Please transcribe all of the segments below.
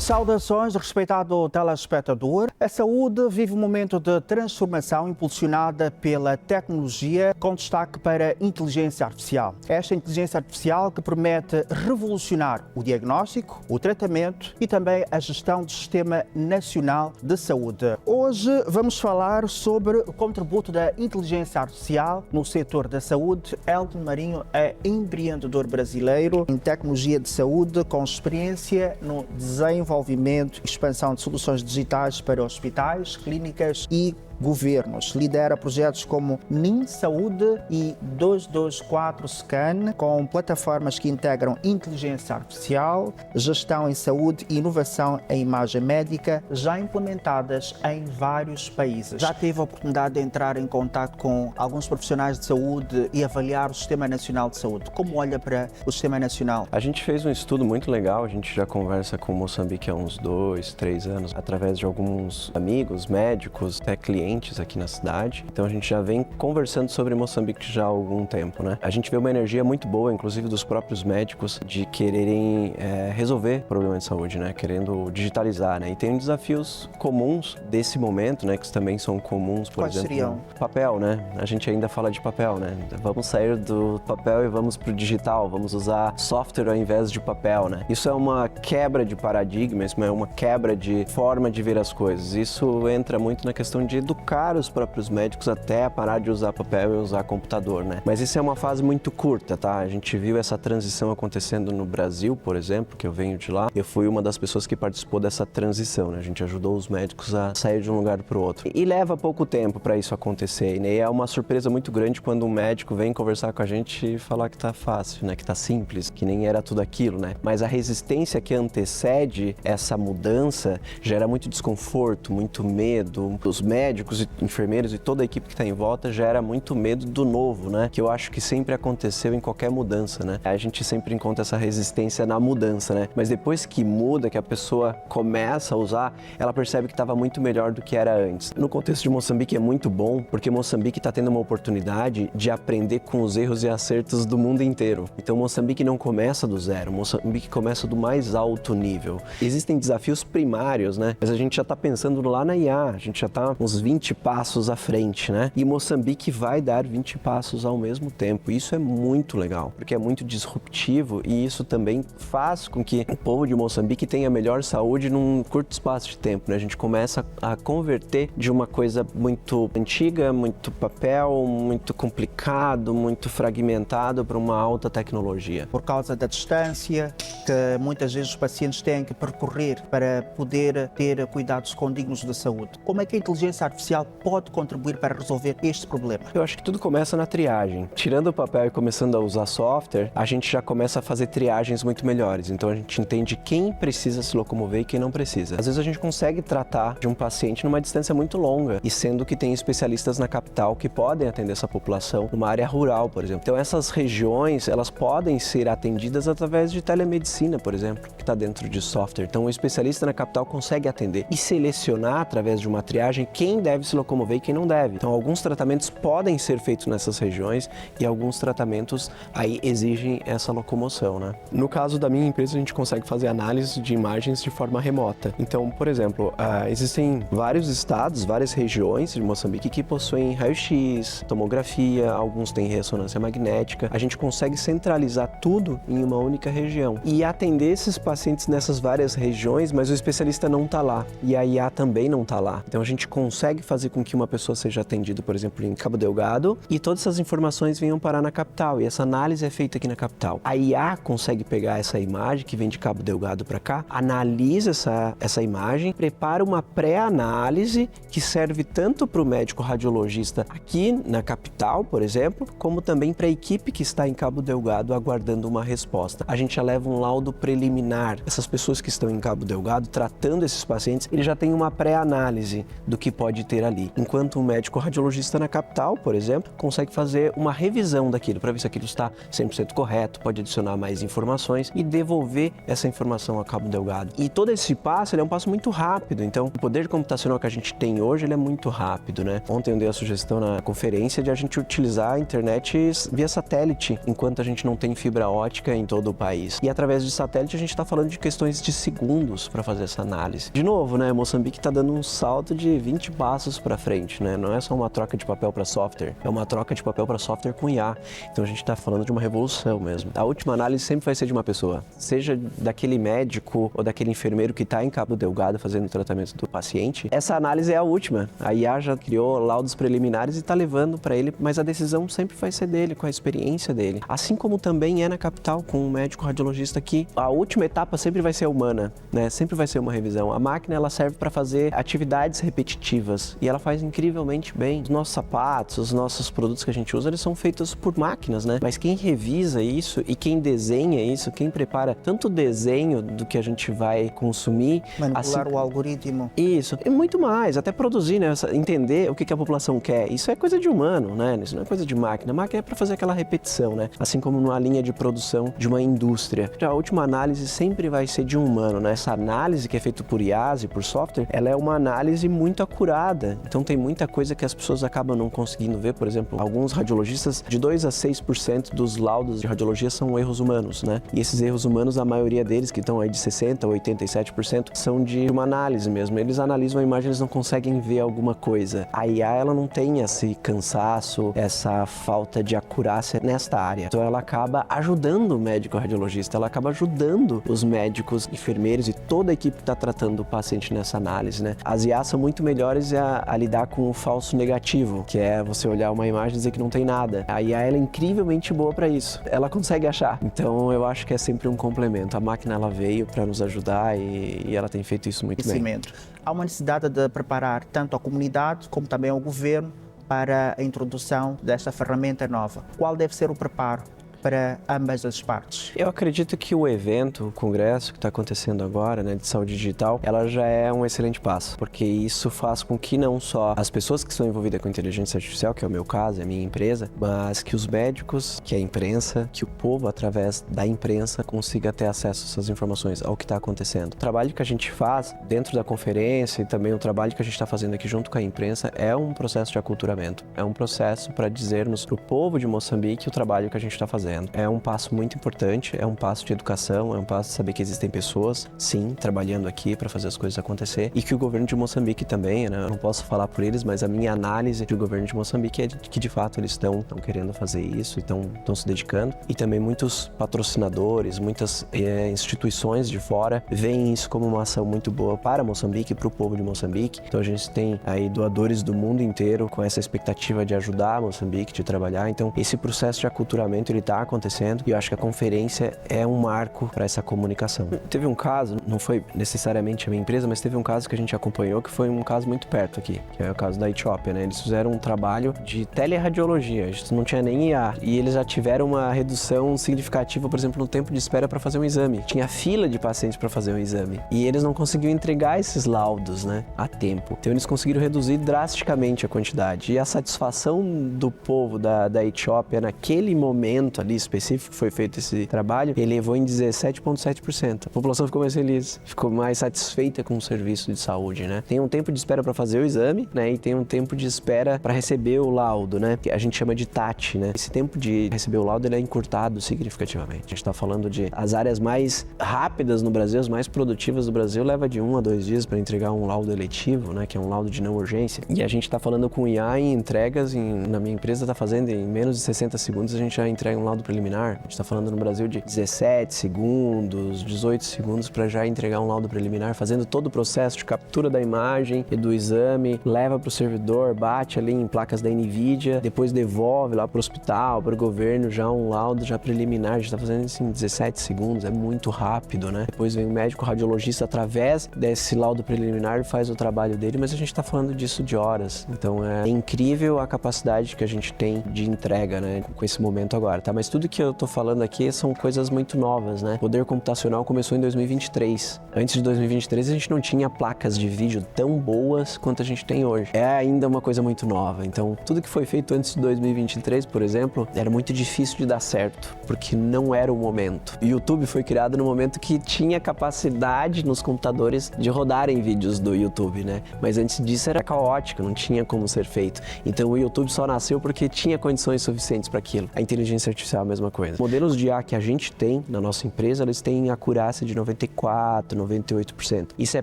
Saudações, respeitado telespectador. A saúde vive um momento de transformação impulsionada pela tecnologia, com destaque para a inteligência artificial. Esta inteligência artificial que promete revolucionar o diagnóstico, o tratamento e também a gestão do Sistema Nacional de Saúde. Hoje vamos falar sobre o contributo da inteligência artificial no setor da saúde. Elton Marinho é empreendedor brasileiro em tecnologia de saúde, com experiência no desenvolvimento e expansão de soluções digitais para hospitais, clínicas e governos. Lidera projetos como NIM Saúde e 224 Scan, com plataformas que integram inteligência artificial, gestão em saúde e inovação em imagem médica, já implementadas em vários países. Já teve a oportunidade de entrar em contato com alguns profissionais de saúde e avaliar o Sistema Nacional de Saúde. Como olha para o Sistema Nacional? A gente fez um estudo muito legal, a gente já conversa com Moçambique há uns 2, 3 anos, através de alguns amigos, médicos, até clientes aqui na cidade. Então a gente já vem conversando sobre Moçambique já há algum tempo, né? A gente vê uma energia muito boa, inclusive dos próprios médicos, de quererem resolver problemas de saúde, né? Querendo digitalizar, né? E tem desafios comuns desse momento, né? Que também são comuns, por Quais exemplo, seriam? Papel, né? A gente ainda fala de papel, né? Vamos sair do papel e vamos para o digital, vamos usar software ao invés de papel, né? Isso é uma quebra de paradigma, isso é uma quebra de forma de ver as coisas. Isso entra muito na questão de educar os próprios médicos até parar de usar papel e usar computador, né? Mas isso é uma fase muito curta, tá? A gente viu essa transição acontecendo no Brasil, por exemplo, que eu venho de lá. Eu fui uma das pessoas que participou dessa transição, né? A gente ajudou os médicos a sair de um lugar para o outro. E leva pouco tempo para isso acontecer, né? E é uma surpresa muito grande quando um médico vem conversar com a gente e falar que tá fácil, né? Que tá simples, que nem era tudo aquilo, né? Mas a resistência que antecede essa mudança gera muito desconforto, muito medo. Os médicos e enfermeiros e toda a equipe que está em volta gera muito medo do novo, né? Que eu acho que sempre aconteceu em qualquer mudança, né? A gente sempre encontra essa resistência na mudança, né? Mas depois que muda, que a pessoa começa a usar, ela percebe que estava muito melhor do que era antes. No contexto de Moçambique é muito bom, porque Moçambique está tendo uma oportunidade de aprender com os erros e acertos do mundo inteiro. Então Moçambique não começa do zero, Moçambique começa do mais alto nível. Existem desafios primários, né? Mas a gente já está pensando lá na IA, a gente já está uns 20 passos à frente, né? E Moçambique vai dar 20 passos ao mesmo tempo. Isso é muito legal, porque é muito disruptivo e isso também faz com que o povo de Moçambique tenha melhor saúde num curto espaço de tempo, né? A gente começa a converter de uma coisa muito antiga, muito papel, muito complicado, muito fragmentado para uma alta tecnologia. Por causa da distância que muitas vezes os pacientes têm que percorrer para poder ter cuidados condignos de saúde. Como é que a inteligência artificial pode contribuir para resolver este problema? Eu acho que tudo começa na triagem. Tirando o papel e começando a usar software, a gente já começa a fazer triagens muito melhores. Então a gente entende quem precisa se locomover e quem não precisa. Às vezes a gente consegue tratar de um paciente numa distância muito longa, e sendo que tem especialistas na capital que podem atender essa população numa área rural, por exemplo. Então essas regiões, elas podem ser atendidas através de telemedicina, por exemplo, que está dentro de software. Então o especialista na capital consegue atender e selecionar através de uma triagem quem deve se locomover e quem não deve. Então alguns tratamentos podem ser feitos nessas regiões e alguns tratamentos aí exigem essa locomoção, né? No caso da minha empresa, a gente consegue fazer análise de imagens de forma remota. Então, por exemplo, existem vários estados, várias regiões de Moçambique que possuem raio-x, tomografia, alguns têm ressonância magnética. A gente consegue centralizar tudo em uma única região e atender esses pacientes nessas várias regiões, mas o especialista não está lá e a IA também não está lá. Então a gente consegue fazer com que uma pessoa seja atendida, por exemplo, em Cabo Delgado e todas essas informações venham parar na capital e essa análise é feita aqui na capital. A IA consegue pegar essa imagem que vem de Cabo Delgado para cá, analisa essa imagem, prepara uma pré-análise que serve tanto para o médico radiologista aqui na capital, por exemplo, como também para a equipe que está em Cabo Delgado aguardando uma resposta. A gente já leva um laudo preliminar. Essas pessoas que estão em Cabo Delgado tratando esses pacientes, ele já tem uma pré-análise do que pode ter ali. Enquanto um médico radiologista na capital, por exemplo, consegue fazer uma revisão daquilo, para ver se aquilo está 100% correto, pode adicionar mais informações e devolver essa informação a Cabo Delgado. E todo esse passo, ele é um passo muito rápido, então o poder computacional que a gente tem hoje, ele é muito rápido, né? Ontem eu dei a sugestão na conferência de a gente utilizar a internet via satélite, enquanto a gente não tem fibra ótica em todo o país. E através de satélite a gente está falando de questões de segundos para fazer essa análise. De novo, né? Moçambique está dando um salto de 20 passos para frente, né? Não é só uma troca de papel para software, é uma troca de papel para software com IA. Então a gente está falando de uma revolução mesmo. A última análise sempre vai ser de uma pessoa, seja daquele médico ou daquele enfermeiro que está em Cabo Delgado fazendo o tratamento do paciente. Essa análise é a última. A IA já criou laudos preliminares e está levando para ele, mas a decisão sempre vai ser dele, com a experiência dele. Assim como também é na capital, com um médico radiologista aqui. A última etapa sempre vai ser humana, né? Sempre vai ser uma revisão. A máquina, ela serve para fazer atividades repetitivas e ela faz incrivelmente bem. Os nossos sapatos, os nossos produtos que a gente usa, eles são feitos por máquinas, né? Mas quem revisa isso e quem desenha isso, quem prepara tanto o desenho do que a gente vai consumir... Manipular o algoritmo. Isso. E muito mais. Até produzir, né? Entender o que a população quer. Isso é coisa de humano, né? Isso não é coisa de máquina. A máquina é para fazer aquela repetição, né? Assim como numa linha de produção de uma indústria. Já a última análise sempre vai ser de um humano, né? Essa análise que é feita por IAs e por software, ela é uma análise muito acurada. Então tem muita coisa que as pessoas acabam não conseguindo ver. Por exemplo, alguns radiologistas, de 2 a 6% dos laudos de radiologia são erros humanos, né? E esses erros humanos, a maioria deles, que estão aí de 60% a 87%, são de uma análise mesmo. Eles analisam a imagem, eles não conseguem ver alguma coisa. A IA, ela não tem esse cansaço, essa falta de acurácia nesta área. Então ela acaba ajudando o médico radiologista, ela acaba ajudando os médicos, enfermeiros e toda a equipe que está tratando o paciente nessa análise, né? As IAs são muito melhores a lidar com o falso negativo, que é você olhar uma imagem e dizer que não tem nada. A IA, ela é incrivelmente boa para isso. Ela consegue achar. Então eu acho que é sempre um complemento. A máquina, ela veio para nos ajudar e ela tem feito isso muito bem. Há uma necessidade de preparar tanto a comunidade como também o governo para a introdução desta ferramenta nova. Qual deve ser o preparo para ambas as partes? Eu acredito que o evento, o congresso que está acontecendo agora, né, de saúde digital, ela já é um excelente passo, porque isso faz com que não só as pessoas que estão envolvidas com inteligência artificial, que é o meu caso, é a minha empresa, mas que os médicos, que a imprensa, que o povo, através da imprensa, consiga ter acesso a essas informações, ao que está acontecendo. O trabalho que a gente faz dentro da conferência e também o trabalho que a gente está fazendo aqui junto com a imprensa é um processo de aculturamento, é um processo para dizermos para o povo de Moçambique o trabalho que a gente está fazendo. É um passo muito importante, é um passo de educação, é um passo de saber que existem pessoas, sim, trabalhando aqui para fazer as coisas acontecer e que o governo de Moçambique também, né? Eu não posso falar por eles, mas a minha análise do governo de Moçambique é que de fato eles estão querendo fazer isso e estão se dedicando. E também muitos patrocinadores, muitas instituições de fora veem isso como uma ação muito boa para Moçambique e para o povo de Moçambique. Então a gente tem aí doadores do mundo inteiro com essa expectativa de ajudar Moçambique, de trabalhar. Então esse processo de aculturamento, ele está acontecendo e eu acho que a conferência é um marco para essa comunicação. Teve um caso, não foi necessariamente a minha empresa, mas teve um caso que a gente acompanhou que foi um caso muito perto aqui, que é o caso da Etiópia, né? Eles fizeram um trabalho de teleradiologia, isso não tinha nem IA, e eles já tiveram uma redução significativa, por exemplo, no tempo de espera para fazer um exame. Tinha fila de pacientes para fazer um exame e eles não conseguiam entregar esses laudos, né, a tempo. Então eles conseguiram reduzir drasticamente a quantidade e a satisfação do povo da Etiópia naquele momento ali específico que foi feito esse trabalho, elevou em 17,7%. A população ficou mais feliz, ficou mais satisfeita com o serviço de saúde, né? Tem um tempo de espera para fazer o exame, né? E tem um tempo de espera para receber o laudo, né? Que a gente chama de TAT, né? Esse tempo de receber o laudo, ele é encurtado significativamente. A gente está falando de as áreas mais rápidas no Brasil, as mais produtivas do Brasil, leva de 1 a 2 dias para entregar um laudo eletivo, né? Que é um laudo de não urgência. E a gente está falando com IA em entregas, na minha empresa está fazendo em menos de 60 segundos, a gente já entrega um laudo preliminar. A gente está falando no Brasil de 17 segundos, 18 segundos para já entregar um laudo preliminar, fazendo todo o processo de captura da imagem e do exame, leva para o servidor, bate ali em placas da NVIDIA, depois devolve lá para o hospital, para o governo, já um laudo já preliminar. A gente está fazendo isso em 17 segundos, é muito rápido, né? Depois vem o médico radiologista, através desse laudo preliminar, faz o trabalho dele, mas a gente está falando disso de horas. Então é incrível a capacidade que a gente tem de entrega, né, com esse momento agora, tá? Mas mas tudo que eu estou falando aqui são coisas muito novas, né? O poder computacional começou em 2023. Antes de 2023 a gente não tinha placas de vídeo tão boas quanto a gente tem hoje. É ainda uma coisa muito nova. Então, tudo que foi feito antes de 2023, por exemplo, era muito difícil de dar certo, porque não era o momento. O YouTube foi criado no momento que tinha capacidade nos computadores de rodarem vídeos do YouTube, né? Mas antes disso era caótico, não tinha como ser feito. Então o YouTube só nasceu porque tinha condições suficientes para aquilo. A inteligência artificial é a mesma coisa. Modelos de IA que a gente tem na nossa empresa, eles têm acurácia de 94%, 98%. Isso é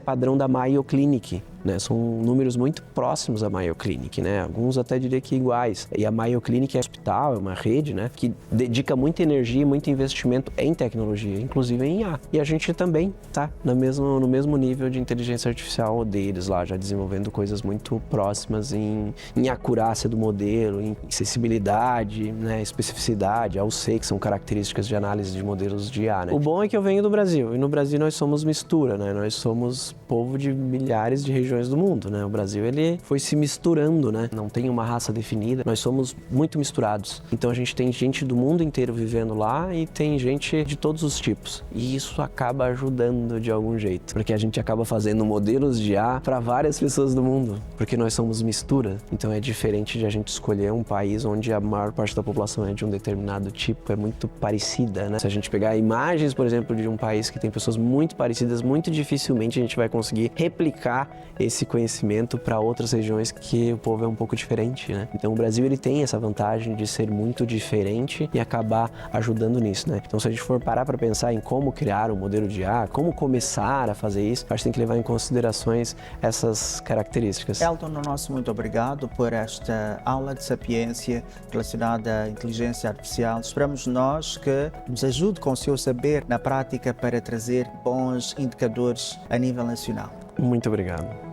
padrão da Mayo Clinic. Né? São números muito próximos à Mayo Clinic, né? Alguns até diria que iguais. E a Mayo Clinic é um hospital, é uma rede, né? Que dedica muita energia e muito investimento em tecnologia, inclusive em IA. E a gente também está no mesmo nível de inteligência artificial deles lá, já desenvolvendo coisas muito próximas em acurácia do modelo, em acessibilidade, né? Especificidade, AUC, que são características de análise de modelos de IA, né? O bom é que eu venho do Brasil, e no Brasil nós somos mistura, né? Nós somos povo de milhares de regiões do mundo, né? O Brasil, ele foi se misturando, né? Não tem uma raça definida, nós somos muito misturados. Então a gente tem gente do mundo inteiro vivendo lá e tem gente de todos os tipos. E isso acaba ajudando de algum jeito, porque a gente acaba fazendo modelos de IA para várias pessoas do mundo, porque nós somos mistura. Então é diferente de a gente escolher um país onde a maior parte da população é de um determinado tipo, é muito parecida, né? Se a gente pegar imagens, por exemplo, de um país que tem pessoas muito parecidas, muito dificilmente a gente vai conseguir replicar esse conhecimento para outras regiões que o povo é um pouco diferente, né? Então o Brasil, ele tem essa vantagem de ser muito diferente e acabar ajudando nisso, né? Então se a gente for parar para pensar em como criar um modelo de IA, como começar a fazer isso, acho que tem que levar em considerações essas características. Elton, nosso muito obrigado por esta aula de sapiência relacionada à inteligência artificial. Esperamos nós que nos ajude com o seu saber na prática para trazer bons indicadores a nível nacional. Muito obrigado.